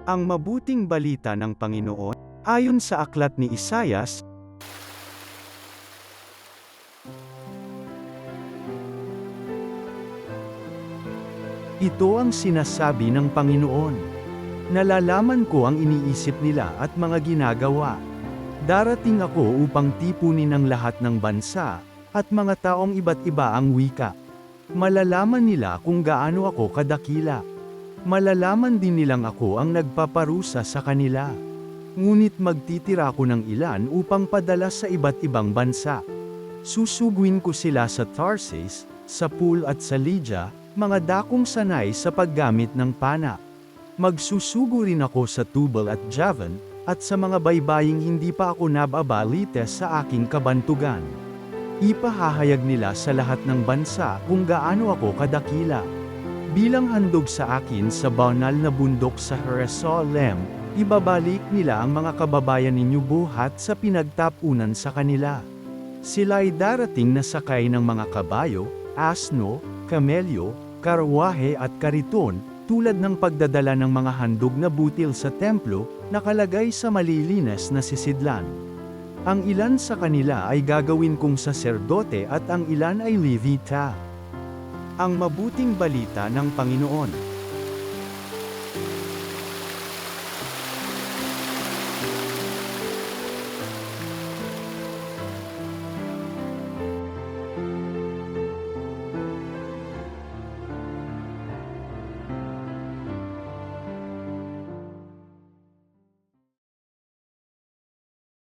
Ang mabuting balita ng Panginoon, ayon sa aklat ni Isaias, ito ang sinasabi ng Panginoon. Nalalaman ko ang iniisip nila at mga ginagawa. Darating ako upang tipunin ang lahat ng bansa, at mga taong iba't iba ang wika. Malalaman nila kung gaano ako kadakila. Malalaman din nilang ako ang nagpaparusa sa kanila. Ngunit magtitira ako ng ilan upang padala sa iba't ibang bansa. Susuguin ko sila sa Tarsis, sa Pool at sa Lydia, mga dakong sanay sa paggamit ng pana. Magsusugo rin ako sa Tubal at Javan, at sa mga baybaying hindi pa ako nababalites sa aking kabantugan. Ipahahayag nila sa lahat ng bansa kung gaano ako kadakila. Bilang handog sa akin sa banal na bundok sa Jerusalem, ibabalik nila ang mga kababayan ninyo buhat sa pinagtapunan sa kanila. Sila'y darating na sakay ng mga kabayo, asno, kamelyo, karwahe at kariton, tulad ng pagdadala ng mga handog na butil sa templo, nakalagay sa malilinis na sisidlan. Ang ilan sa kanila ay gagawin kong saserdote at ang ilan ay Levita. Ang mabuting balita ng Panginoon.